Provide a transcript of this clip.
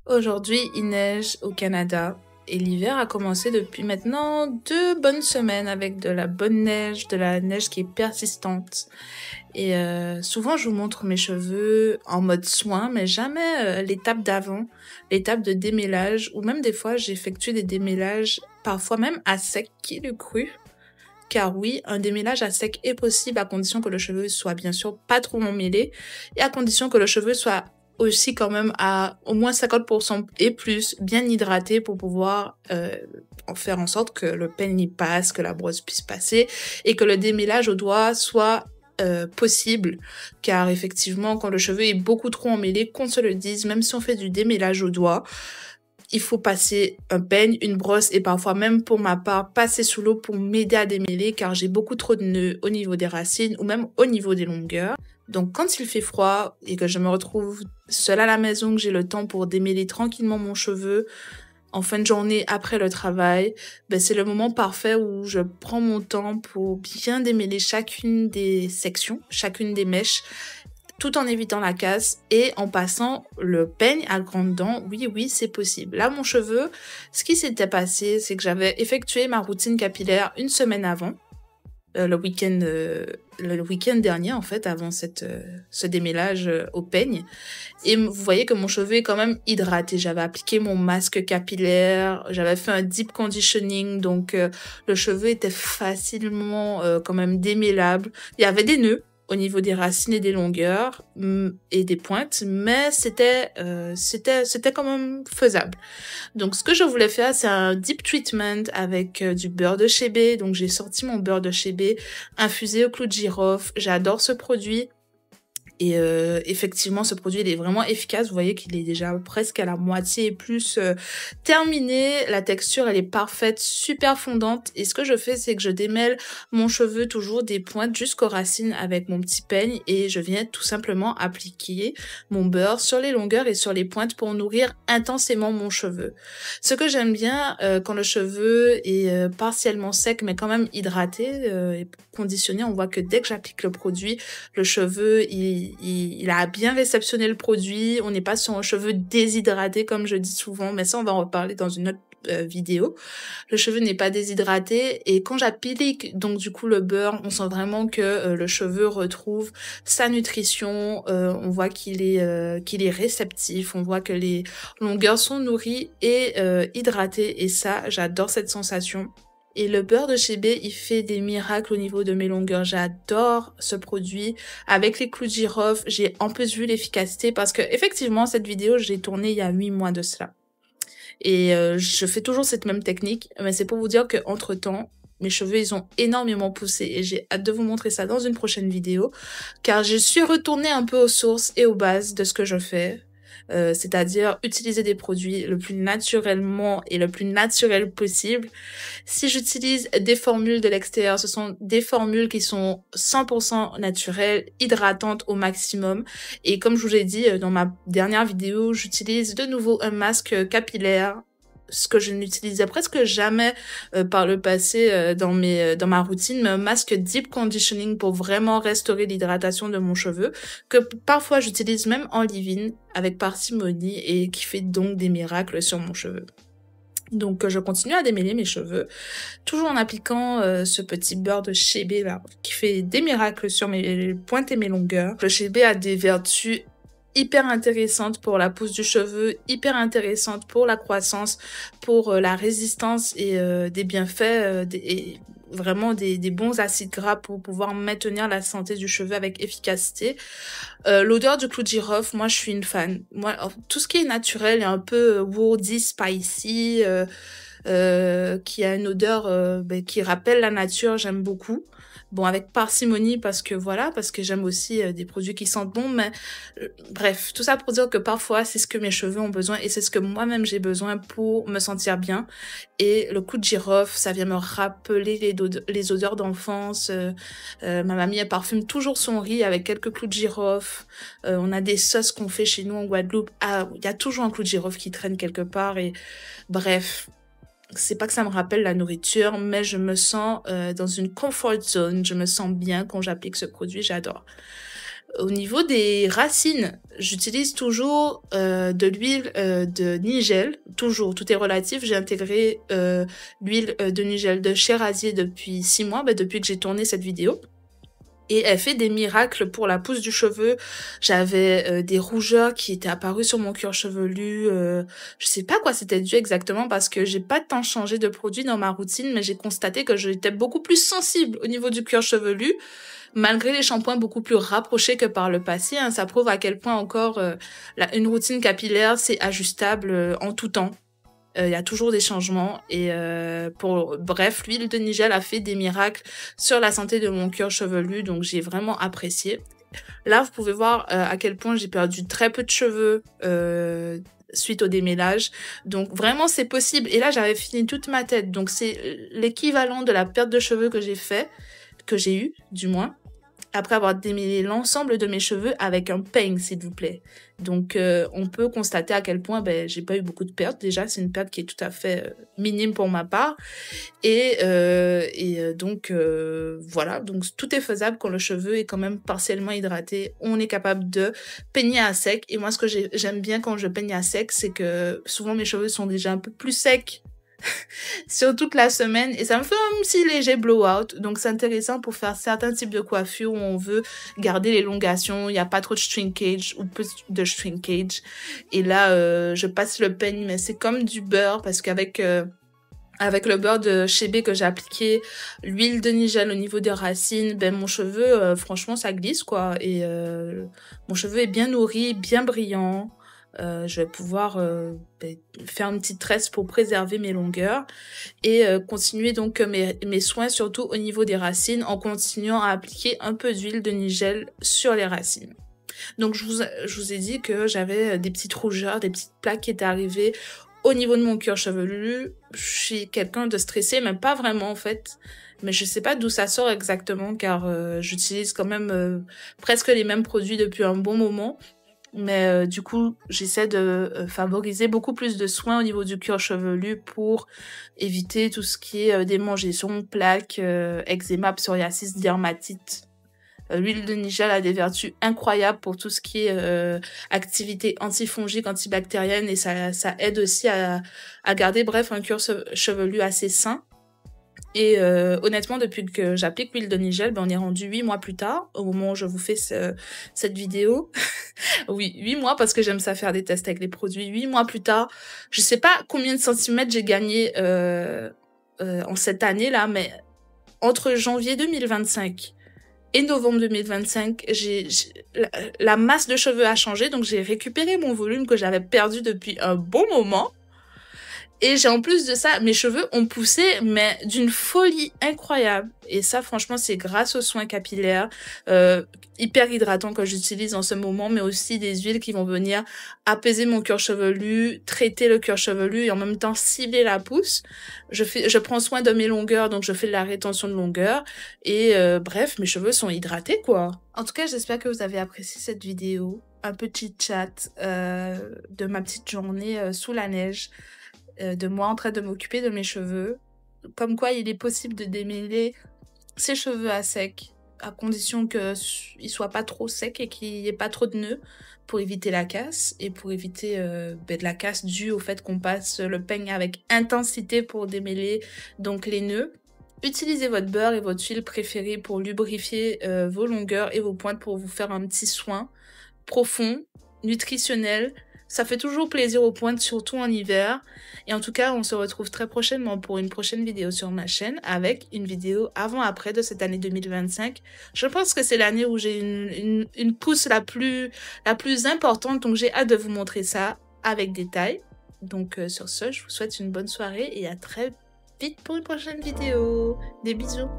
Aujourd'hui, il neige au Canada et l'hiver a commencé depuis maintenant 2 bonnes semaines avec de la bonne neige, de la neige qui est persistante. Et souvent, je vous montre mes cheveux en mode soin, mais jamais l'étape d'avant, l'étape de démêlage, ou même des fois, j'effectue des démêlages, parfois même à sec, qui l'eût cru. Car oui, un démêlage à sec est possible à condition que le cheveu soit bien sûr pas trop emmêlé et à condition que le cheveu soit aussi quand même à au moins 50% et plus bien hydraté pour pouvoir en faire en sorte que le peigne y passe, que la brosse puisse passer et que le démêlage au doigt soit possible, car effectivement quand le cheveu est beaucoup trop emmêlé, qu'on se le dise, même si on fait du démêlage au doigt, il faut passer un peigne, une brosse et parfois même pour ma part passer sous l'eau pour m'aider à démêler car j'ai beaucoup trop de nœuds au niveau des racines ou même au niveau des longueurs. Donc quand il fait froid et que je me retrouve seule à la maison, que j'ai le temps pour démêler tranquillement mon cheveu en fin de journée après le travail, ben c'est le moment parfait où je prends mon temps pour bien démêler chacune des sections, chacune des mèches tout en évitant la casse et en passant le peigne à grandes dents. Oui, oui, c'est possible. Là, mon cheveu, ce qui s'était passé, c'est que j'avais effectué ma routine capillaire une semaine avant, le week-end dernier, en fait, avant ce démêlage au peigne. Et vous voyez que mon cheveu est quand même hydraté. J'avais appliqué mon masque capillaire, j'avais fait un deep conditioning, donc le cheveu était facilement quand même démêlable. Il y avait des nœuds au niveau des racines et des longueurs et des pointes, mais c'était quand même faisable. Donc ce que je voulais faire, c'est un deep treatment avec du beurre de chébé. Donc j'ai sorti mon beurre de chébé infusé au clou de girofle. J'adore ce produit. Et effectivement, ce produit il est vraiment efficace. Vous voyez qu'il est déjà presque à la moitié et plus terminé. La texture, elle est parfaite, super fondante. Et ce que je fais, c'est que je démêle mon cheveu toujours des pointes jusqu'aux racines avec mon petit peigne. Et je viens tout simplement appliquer mon beurre sur les longueurs et sur les pointes pour nourrir intensément mon cheveu. Ce que j'aime bien quand le cheveu est partiellement sec, mais quand même hydraté et conditionné, on voit que dès que j'applique le produit, le cheveu, il a bien réceptionné le produit. On n'est pas sur un cheveu déshydraté, comme je dis souvent, mais ça, on va en reparler dans une autre vidéo. Le cheveu n'est pas déshydraté et quand j'applique donc du coup le beurre, on sent vraiment que le cheveu retrouve sa nutrition. On voit qu'il est réceptif. On voit que les longueurs sont nourries et hydratées et ça, j'adore cette sensation. Et le beurre de chébé, il fait des miracles au niveau de mes longueurs. J'adore ce produit. Avec les clous de girofle, j'ai en plus vu l'efficacité parce que effectivement, cette vidéo, j'ai tournée il y a 8 mois de cela. Et je fais toujours cette même technique, mais c'est pour vous dire que entre temps, mes cheveux, ils ont énormément poussé et j'ai hâte de vous montrer ça dans une prochaine vidéo, car je suis retournée un peu aux sources et aux bases de ce que je fais. C'est-à-dire utiliser des produits le plus naturellement et le plus naturel possible. Si j'utilise des formules de l'extérieur, ce sont des formules qui sont 100% naturelles, hydratantes au maximum. Et comme je vous l'ai dit dans ma dernière vidéo, j'utilise de nouveau un masque capillaire, ce que je n'utilisais presque jamais par le passé dans ma routine, mais un masque deep conditioning pour vraiment restaurer l'hydratation de mon cheveu, que parfois j'utilise même en leave-in avec parcimonie et qui fait donc des miracles sur mon cheveu. Donc je continue à démêler mes cheveux, toujours en appliquant ce petit beurre de chébé là, qui fait des miracles sur mes pointes et mes longueurs. Le chébé a des vertus hyper intéressantes pour la pousse du cheveu, hyper intéressantes pour la croissance, pour la résistance et des bienfaits et vraiment des bons acides gras pour pouvoir maintenir la santé du cheveu avec efficacité. L'odeur du clou de girofle, moi je suis une fan. Moi, tout ce qui est naturel et un peu woody, spicy, qui a une odeur qui rappelle la nature, j'aime beaucoup. Bon, avec parcimonie parce que j'aime aussi des produits qui sentent bon, mais bref, tout ça pour dire que parfois c'est ce que mes cheveux ont besoin et c'est ce que moi-même j'ai besoin pour me sentir bien. Et le clou de girofle, ça vient me rappeler les odeurs d'enfance. Ma mamie, elle parfume toujours son riz avec quelques clous de girofle. On a des sauces qu'on fait chez nous en Guadeloupe. Ah, il y a toujours un clou de girofle qui traîne quelque part et bref. C'est pas que ça me rappelle la nourriture, mais je me sens dans une comfort zone. Je me sens bien quand j'applique ce produit, j'adore. Au niveau des racines, j'utilise toujours de l'huile de nigel, toujours, tout est relatif. J'ai intégré l'huile de nigel de chez Rasier depuis 6 mois, depuis que j'ai tourné cette vidéo. Et elle fait des miracles pour la pousse du cheveu. J'avais des rougeurs qui étaient apparues sur mon cuir chevelu. Je sais pas quoi c'était dû exactement parce que j'ai pas tant changé de produit dans ma routine, mais j'ai constaté que j'étais beaucoup plus sensible au niveau du cuir chevelu, malgré les shampoings beaucoup plus rapprochés que par le passé. Hein. Ça prouve à quel point encore une routine capillaire, c'est ajustable en tout temps. Il y a toujours des changements et bref, l'huile de nigel a fait des miracles sur la santé de mon cuir chevelu, donc j'ai vraiment apprécié. Là, vous pouvez voir à quel point j'ai perdu très peu de cheveux suite au démêlage. Donc vraiment, c'est possible. Et là, j'avais fini toute ma tête. Donc c'est l'équivalent de la perte de cheveux que j'ai eu, du moins, après avoir démêlé l'ensemble de mes cheveux avec un peigne, s'il vous plaît. Donc, on peut constater à quel point j'ai pas eu beaucoup de pertes. Déjà, c'est une perte qui est tout à fait minime pour ma part. Et donc, voilà. Donc, tout est faisable quand le cheveu est quand même partiellement hydraté. On est capable de peigner à sec. Et moi, ce que j'aime bien quand je peigne à sec, c'est que souvent, mes cheveux sont déjà un peu plus secs sur toute la semaine et ça me fait un petit léger blowout, donc c'est intéressant pour faire certains types de coiffures où on veut garder l'élongation, il n'y a pas trop de shrinkage ou peu de shrinkage, et là je passe le peigne, mais c'est comme du beurre parce qu'avec avec le beurre de Chébé que j'ai appliqué, l'huile de nigel au niveau des racines, mon cheveu franchement ça glisse quoi, et mon cheveu est bien nourri, bien brillant. Je vais pouvoir faire une petite tresse pour préserver mes longueurs et continuer donc mes soins surtout au niveau des racines en continuant à appliquer un peu d'huile de nigel sur les racines. Donc je vous ai dit que j'avais des petites rougeurs, des petites plaques qui étaient arrivées au niveau de mon cuir chevelu. Je suis quelqu'un de stressé, mais pas vraiment en fait. Mais je sais pas d'où ça sort exactement car j'utilise quand même presque les mêmes produits depuis un bon moment. Mais du coup, j'essaie de favoriser beaucoup plus de soins au niveau du cuir chevelu pour éviter tout ce qui est démangeaisons, plaques, eczéma, psoriasis, dermatite. L'huile de nigel a des vertus incroyables pour tout ce qui est activité antifongique, antibactérienne et ça aide aussi à garder un cuir chevelu assez sain. Et honnêtement, depuis que j'applique l'huile de nigel, on est rendu 8 mois plus tard, au moment où je vous fais cette vidéo. Oui, 8 mois, parce que j'aime ça faire des tests avec les produits. 8 mois plus tard, je sais pas combien de centimètres j'ai gagné en cette année-là, mais entre janvier 2025 et novembre 2025, la masse de cheveux a changé, donc j'ai récupéré mon volume que j'avais perdu depuis un bon moment. Et j'ai en plus de ça, mes cheveux ont poussé, mais d'une folie incroyable. Et ça, franchement, c'est grâce aux soins capillaires hyper hydratants que j'utilise en ce moment, mais aussi des huiles qui vont venir apaiser mon cuir chevelu, traiter le cuir chevelu et en même temps cibler la pousse. Je prends soin de mes longueurs, donc je fais de la rétention de longueur. Et bref, mes cheveux sont hydratés, quoi. En tout cas, j'espère que vous avez apprécié cette vidéo. Un petit chat de ma petite journée sous la neige. De moi en train de m'occuper de mes cheveux, comme quoi il est possible de démêler ses cheveux à sec, à condition qu'ils soient pas trop secs et qu'il n'y ait pas trop de nœuds pour éviter la casse et pour éviter de la casse due au fait qu'on passe le peigne avec intensité pour démêler donc les nœuds. Utilisez votre beurre et votre huile préférée pour lubrifier vos longueurs et vos pointes pour vous faire un petit soin profond, nutritionnel. Ça fait toujours plaisir aux pointes, surtout en hiver. Et en tout cas, on se retrouve très prochainement pour une prochaine vidéo sur ma chaîne avec une vidéo avant-après de cette année 2025. Je pense que c'est l'année où j'ai une pousse la plus importante. Donc, j'ai hâte de vous montrer ça avec détail. Donc, sur ce, je vous souhaite une bonne soirée et à très vite pour une prochaine vidéo. Des bisous.